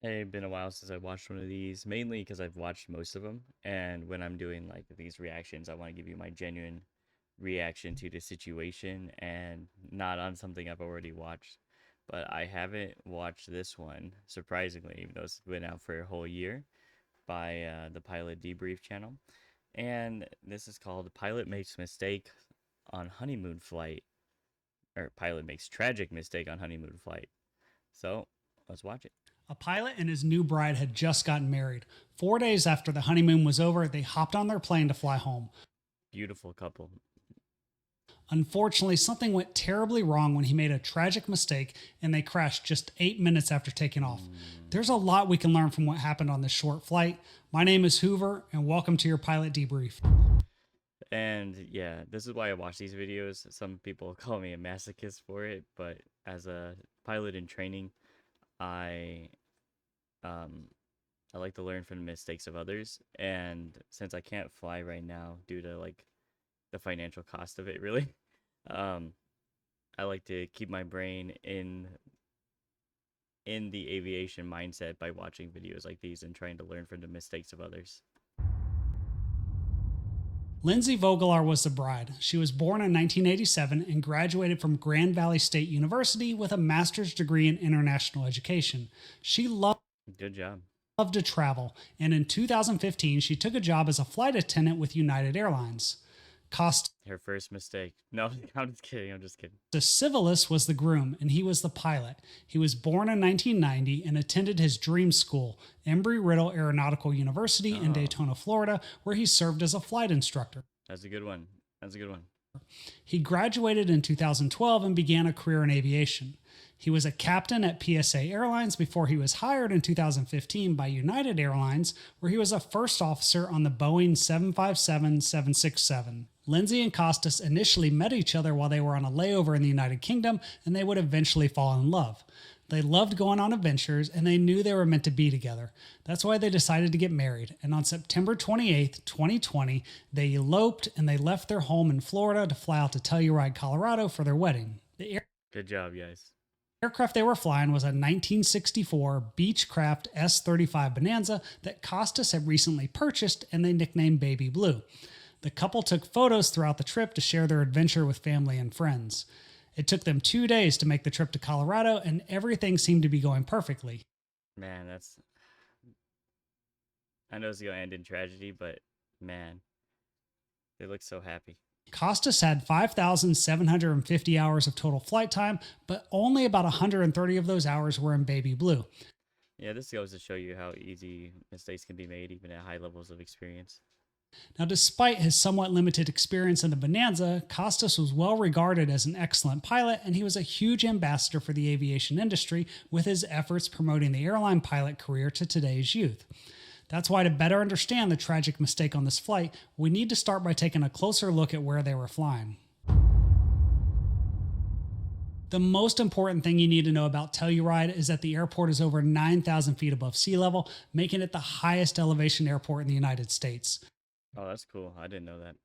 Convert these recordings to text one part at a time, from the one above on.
Hey, been a while since I watched one of these, mainly because I've watched most of them. And when I'm doing like these reactions, I want to give you my genuine reaction to the situation and not on something I've already watched. But I haven't watched this one, surprisingly, even though it's been out for a whole year by the Pilot Debrief channel. And this is called Pilot Makes Mistake on Honeymoon Flight, or Pilot Makes Tragic Mistake on Honeymoon Flight. So let's watch it. A pilot and his new bride had just gotten married. 4 days after the honeymoon was over, they hopped on their plane to fly home. Beautiful couple. Unfortunately, something went terribly wrong when he made a tragic mistake and they crashed just 8 minutes after taking off. Mm. There's a lot we can learn from what happened on this short flight. My name is Hoover, and welcome to your pilot debrief. And yeah, this is why I watch these videos. Some people call me a masochist for it, but as a pilot in training, I um I like to learn from the mistakes of others. And since I can't fly right now due to like the financial cost of it really, um I like to keep my brain in the aviation mindset by watching videos like these and trying to learn from the mistakes of others. Lindsay Vogelar was the bride. She was born in 1987 and graduated from Grand Valley State University with a master's degree in international education. She Good job. loved to travel, and in 2015, she took a job as a flight attendant with United Airlines. Costas Her first mistake. No, I'm just kidding. I'm just kidding. Civilis was the groom, and he was the pilot. He was born in 1990 and attended his dream school, Embry-Riddle Aeronautical University in Oh, Daytona, Florida, where he served as a flight instructor. that's a good one. That's a good one. He graduated in 2012 and began a career in aviation. He was a captain at PSA Airlines before he was hired in 2015 by United Airlines, where he was a first officer on the Boeing 757 767. Lindsay and Costas initially met each other while they were on a layover in the United Kingdom, and they would eventually fall in love. They loved going on adventures and they knew they were meant to be together. That's why they decided to get married. And on September 28th, 2020, they eloped and they left their home in Florida to fly out to Telluride, Colorado for their wedding. The Good job, guys. aircraft they were flying was a 1964 Beechcraft S-35 Bonanza that Costas had recently purchased and they nicknamed Baby Blue. The couple took photos throughout the trip to share their adventure with family and friends. It took them 2 days to make the trip to Colorado, and everything seemed to be going perfectly. Man, that's. I know it's gonna end in tragedy, but man, they look so happy. Costas had 5,750 hours of total flight time, but only about 130 of those hours were in Baby Blue. Yeah, this goes to show you how easy mistakes can be made, even at high levels of experience. Now, despite his somewhat limited experience in the Bonanza, Costas was well regarded as an excellent pilot, and he was a huge ambassador for the aviation industry with his efforts promoting the airline pilot career to today's youth. That's why, to better understand the tragic mistake on this flight, we need to start by taking a closer look at where they were flying. The most important thing you need to know about Telluride is that the airport is over 9,000 feet above sea level, making it the highest elevation airport in the United States. Oh, that's cool. I didn't know that.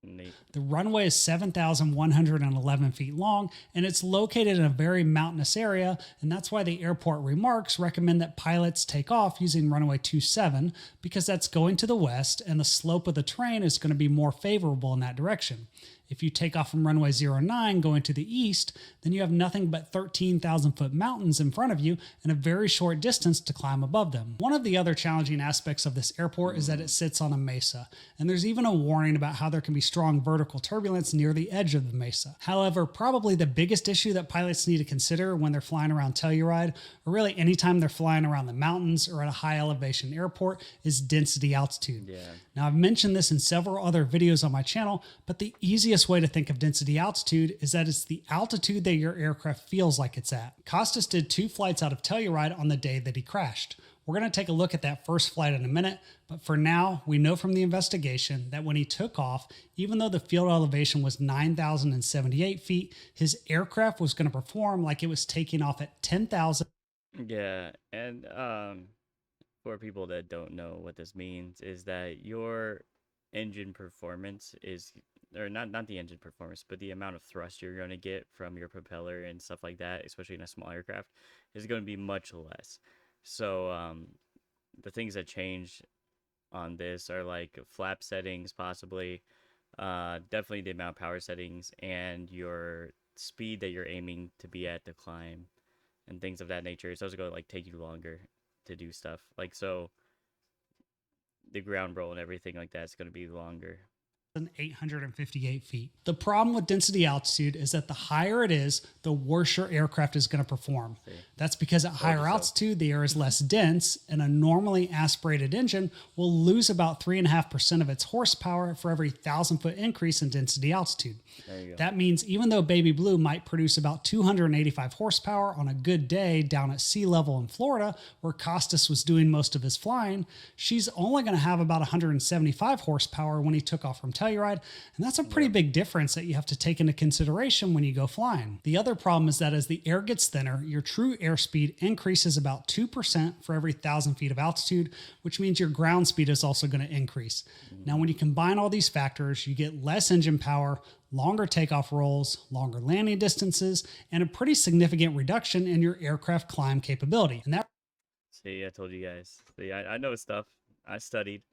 Neat. The runway is 7,111 feet long, and it's located in a very mountainous area, and that's why the airport remarks recommend that pilots take off using runway 27 because that's going to the west, and the slope of the terrain is going to be more favorable in that direction. If you take off from runway 09 going to the east, then you have nothing but 13,000 foot mountains in front of you and a very short distance to climb above them. One of the other challenging aspects of this airport is that it sits on a mesa, and there's even a warning about how there can be strong vertical turbulence near the edge of the mesa. However, probably the biggest issue that pilots need to consider when they're flying around Telluride, or really anytime they're flying around the mountains or at a high elevation airport, is density altitude. Yeah. Now, I've mentioned this in several other videos on my channel, but the easiest way to think of density altitude is that it's the altitude that your aircraft feels like it's at. Costas did 2 flights out of Telluride on the day that he crashed. We're going to take a look at that first flight in a minute, but for now, we know from the investigation that when he took off, even though the field elevation was 9,078 feet, his aircraft was going to perform like it was taking off at 10,000. Yeah, and for people that don't know what this means, is that your engine performance is, or not the engine performance, but the amount of thrust you're going to get from your propeller and stuff like that, especially in a small aircraft, is going to be much less. So the things that change on this are like flap settings, possibly, definitely the amount of power settings, and your speed that you're aiming to be at to climb, and things of that nature. It's also going to like take you longer to do stuff. Like so, the ground roll and everything like that is going to be longer. 858 feet. The problem with density altitude is that the higher it is, the worse your aircraft is going to perform. See? That's because at higher altitude, the air is less dense, and a normally aspirated engine will lose about 3.5% of its horsepower for every 1,000-foot increase in density altitude. There you go. That means even though Baby Blue might produce about 285 horsepower on a good day down at sea level in Florida, where Costas was doing most of his flying, she's only going to have about 175 horsepower when he took off from Telluride, and that's a pretty big difference that you have to take into consideration when you go flying. The other problem is that as the air gets thinner, your true airspeed increases about 2% for every 1,000 feet of altitude, which means your ground speed is also going to increase. Now, when you combine all these factors, you get less engine power, longer takeoff rolls, longer landing distances, and a pretty significant reduction in your aircraft climb capability. And that See, I told you guys. See, I know stuff. I studied.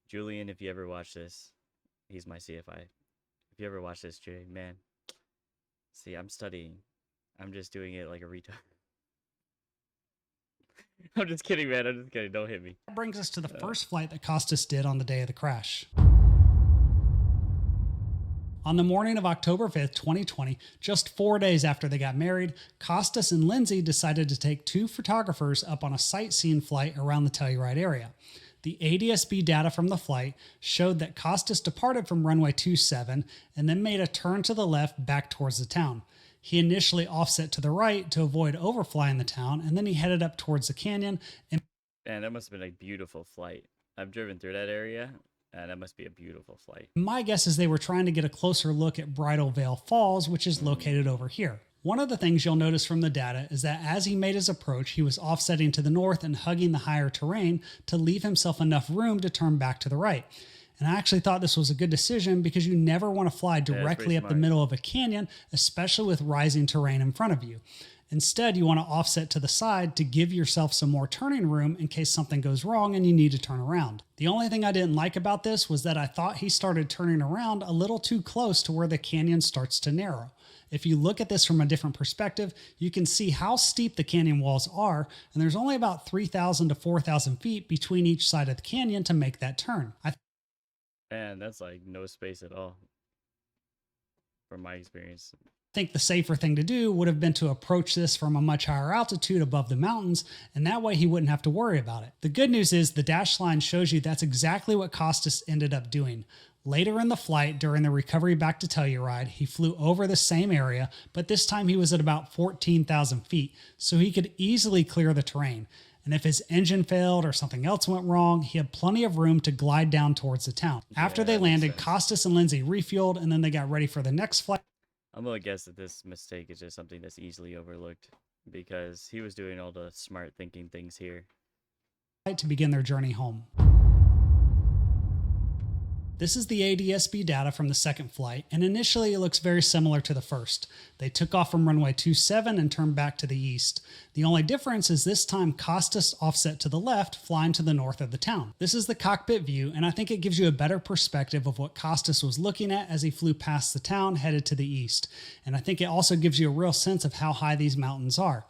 Julian, if you ever watch this, he's my CFI. If you ever watch this, Jay, man, see, I'm studying. I'm just doing it like a retard. I'm just kidding, man. I'm just kidding. Don't hit me. brings us to the first flight that Costas did on the day of the crash. On the morning of October 5th, 2020, just 4 days after they got married, Costas and Lindsay decided to take 2 photographers up on a sightseeing flight around the Telluride area. The ADS-B data from the flight showed that Costas departed from runway 27 and then made a turn to the left back towards the town. He initially offset to the right to avoid overflying the town, and then he headed up towards the canyon. And Man, that must have been a beautiful flight. I've driven through that area, and that must be a beautiful flight. my guess is they were trying to get a closer look at Bridal Veil Falls, which is located over here. One of the things you'll notice from the data is that as he made his approach, he was offsetting to the north and hugging the higher terrain to leave himself enough room to turn back to the right. And I actually thought this was a good decision because you never want to fly directly up the middle of a canyon, especially with rising terrain in front of you. Instead, you want to offset to the side to give yourself some more turning room in case something goes wrong and you need to turn around. The only thing I didn't like about this was that I thought he started turning around a little too close to where the canyon starts to narrow. If you look at this from a different perspective, you can see how steep the canyon walls are, and there's only about 3,000 to 4,000 feet between each side of the canyon to make that turn. Man, that's like no space at all, from my experience. think the safer thing to do would have been to approach this from a much higher altitude above the mountains, and that way he wouldn't have to worry about it. The good news is the dash line shows you that's exactly what Costas ended up doing. Later in the flight, during the recovery back to Telluride, he flew over the same area, but this time he was at about 14,000 feet, so he could easily clear the terrain. And if his engine failed or something else went wrong, he had plenty of room to glide down towards the town. After they landed, Costas and Lindsay refueled, and then they got ready for the next flight. I'm gonna guess that this mistake is just something that's easily overlooked because he was doing all the smart thinking things here. To begin their journey home. This is the ADS-B data from the second flight, and initially it looks very similar to the first. They took off from runway 27 and turned back to the east. The only difference is this time Costas offset to the left, flying to the north of the town. This is the cockpit view, and I think it gives you a better perspective of what Costas was looking at as he flew past the town, headed to the east. And I think it also gives you a real sense of how high these mountains are.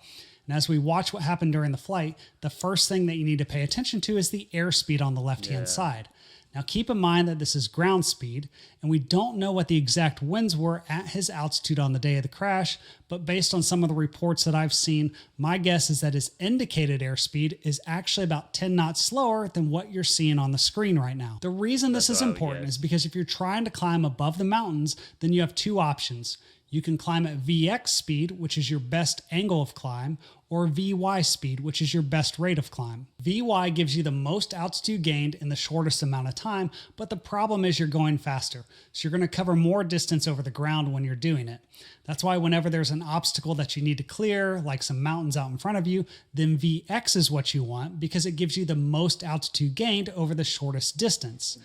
And as we watch what happened during the flight, the first thing that you need to pay attention to is the airspeed on the left-hand side. Now keep in mind that this is ground speed, and we don't know what the exact winds were at his altitude on the day of the crash, but based on some of the reports that I've seen, my guess is that his indicated airspeed is actually about 10 knots slower than what you're seeing on the screen right now. The reason this is important is because if you're trying to climb above the mountains, then you have two options. You can climb at VX speed, which is your best angle of climb, or VY speed, which is your best rate of climb. VY gives you the most altitude gained in the shortest amount of time, but the problem is you're going faster. So you're going to cover more distance over the ground when you're doing it. That's why whenever there's an obstacle that you need to clear, like some mountains out in front of you, then VX is what you want because it gives you the most altitude gained over the shortest distance.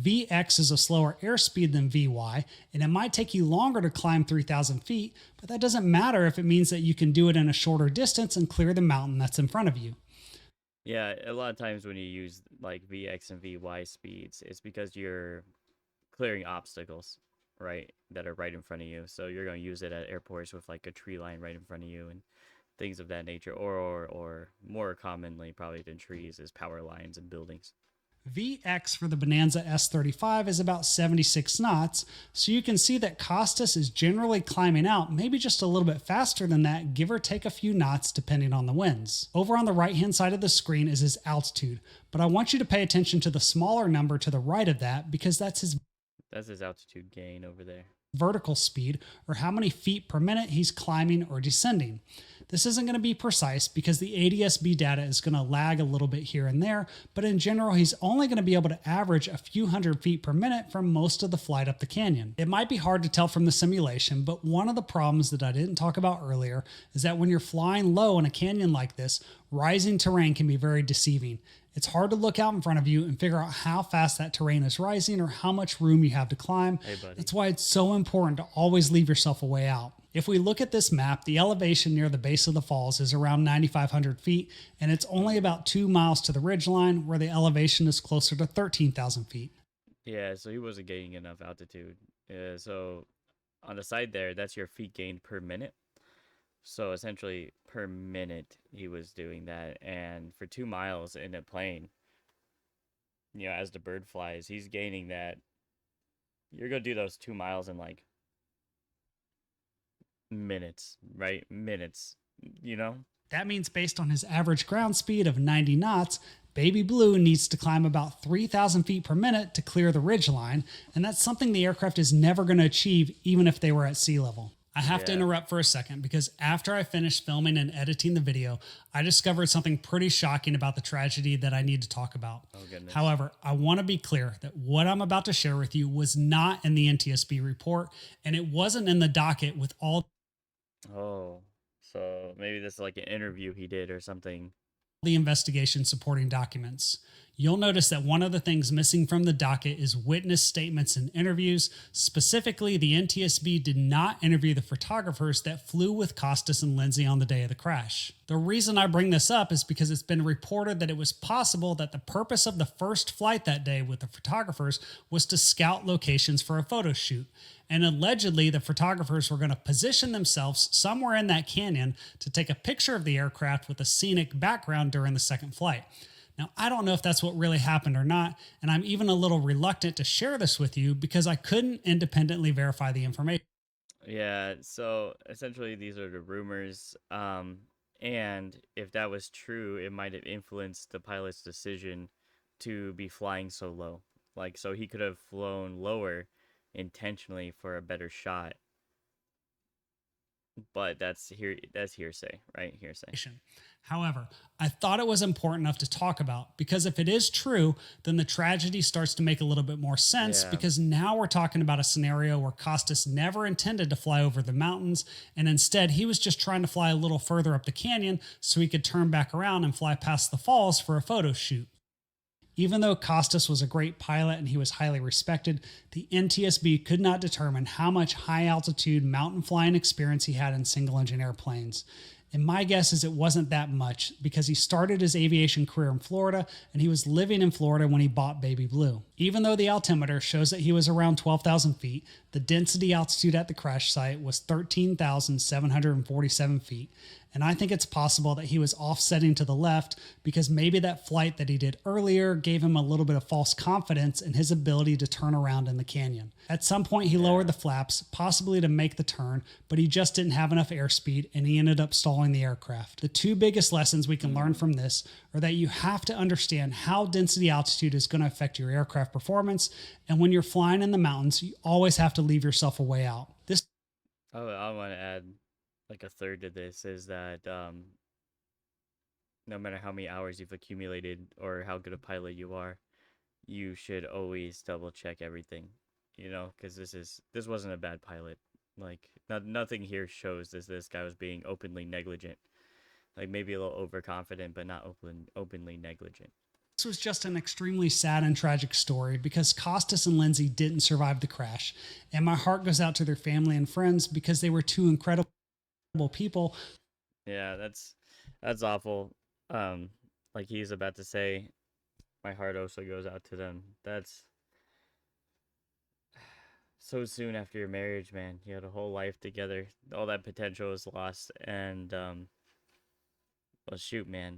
VX is a slower airspeed than VY, and it might take you longer to climb 3,000 feet, but that doesn't matter if it means that you can do it in a shorter distance and clear the mountain that's in front of you. Yeah, a lot of times when you use like VX and VY speeds, it's because you're clearing obstacles, right? That are right in front of you. So you're going to use it at airports with like a tree line right in front of you and things of that nature. Or more commonly, probably than trees, is power lines and buildings. VX for the Bonanza S35 is about 76 knots, so you can see that Costas is generally climbing out maybe just a little bit faster than that, give or take a few knots depending on the winds. Over on the right hand side of the screen is his altitude, but I want you to pay attention to the smaller number to the right of that because that's his That's his altitude gain over there. vertical speed, or how many feet per minute he's climbing or descending. This isn't going to be precise because the ADS-B data is going to lag a little bit here and there, but in general, he's only going to be able to average a few hundred feet per minute for most of the flight up the canyon. It might be hard to tell from the simulation, but one of the problems that I didn't talk about earlier is that when you're flying low in a canyon like this, rising terrain can be very deceiving. It's hard to look out in front of you and figure out how fast that terrain is rising or how much room you have to climb. Hey, buddy. That's why it's so important to always leave yourself a way out. If we look at this map, the elevation near the base of the falls is around 9,500 feet, and it's only about 2 miles to the ridgeline where the elevation is closer to 13,000 feet. Yeah, so he wasn't gaining enough altitude. So on the side there, that's your feet gained per minute. So essentially, per minute, he was doing that. And for 2 miles in a plane, as the bird flies, he's gaining that. You're going to do those 2 miles in like minutes, right? Minutes, you know? That means based on his average ground speed of 90 knots, Baby Blue needs to climb about 3,000 feet per minute to clear the ridgeline, and that's something the aircraft is never going to achieve even if they were at sea level. I have to Yeah. interrupt for a second because after I finished filming and editing the video, I discovered something pretty shocking about the tragedy that I need to talk about. Oh, goodness. However, I want to be clear that what I'm about to share with you was not in the NTSB report, and it wasn't in the docket with all Oh, so maybe this is like an interview he did or something. the investigation supporting documents. You'll notice that one of the things missing from the docket is witness statements and interviews. Specifically, the NTSB did not interview the photographers that flew with Costas and Lindsay on the day of the crash. The reason I bring this up is because it's been reported that it was possible that the purpose of the first flight that day with the photographers was to scout locations for a photo shoot. And allegedly, the photographers were going to position themselves somewhere in that canyon to take a picture of the aircraft with a scenic background during the second flight. Now, I don't know if that's what really happened or not, and I'm even a little reluctant to share this with you because I couldn't independently verify the information. Yeah, so essentially these are the rumors. And if that was true, it might have influenced the pilot's decision to be flying so low. Like, so he could have flown lower intentionally for a better shot. But that's hearsay, right? Hearsay. However, I thought it was important enough to talk about because if it is true, then the tragedy starts to make a little bit more sense Yeah. because now we're talking about a scenario where Costas never intended to fly over the mountains and instead he was just trying to fly a little further up the canyon so he could turn back around and fly past the falls for a photo shoot. Even though Costas was a great pilot and he was highly respected, the NTSB could not determine how much high altitude mountain flying experience he had in single engine airplanes. And my guess is it wasn't that much because he started his aviation career in Florida and he was living in Florida when he bought Baby Blue. Even though the altimeter shows that he was around 12,000 feet, the density altitude at the crash site was 13,747 feet. And I think it's possible that he was offsetting to the left because maybe that flight that he did earlier gave him a little bit of false confidence in his ability to turn around in the canyon. At some point, he lowered the flaps, possibly to make the turn, but he just didn't have enough airspeed and he ended up stalling the aircraft. The two biggest lessons we can learn from this are that you have to understand how density altitude is going to affect your aircraft performance. And when you're flying in the mountains, you always have to leave yourself a way out. This Oh, I want to add like a third to this is that no matter how many hours you've accumulated or how good a pilot you are, you should always double check everything, because this wasn't a bad pilot. Like, nothing here shows this guy was being openly negligent. Like, maybe a little overconfident, but not openly negligent. This was just an extremely sad and tragic story because Costas and Lindsay didn't survive the crash. And my heart goes out to their family and friends because they were two incredible people. Yeah, that's awful. Like like he's about to say, my heart also goes out to them. That's so soon after your marriage, man. You had a whole life together. All that potential is lost. And, well, shoot, man.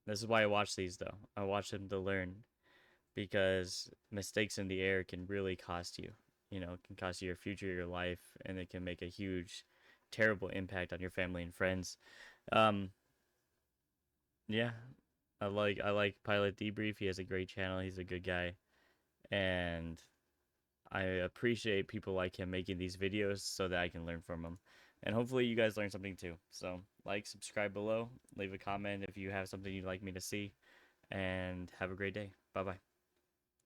This is why I watch these, though. I watch them to learn because mistakes in the air can really cost you. You know, it can cost you your future, your life, and it can make a huge, terrible impact on your family and friends. Um, yeah, I like Pilot Debrief. He has a great channel. He's a good guy, and I appreciate people like him making these videos so that I can learn from him. And hopefully you guys learn something too. So like, subscribe below, leave a comment if you have something you'd like me to see, and have a great day. Bye bye.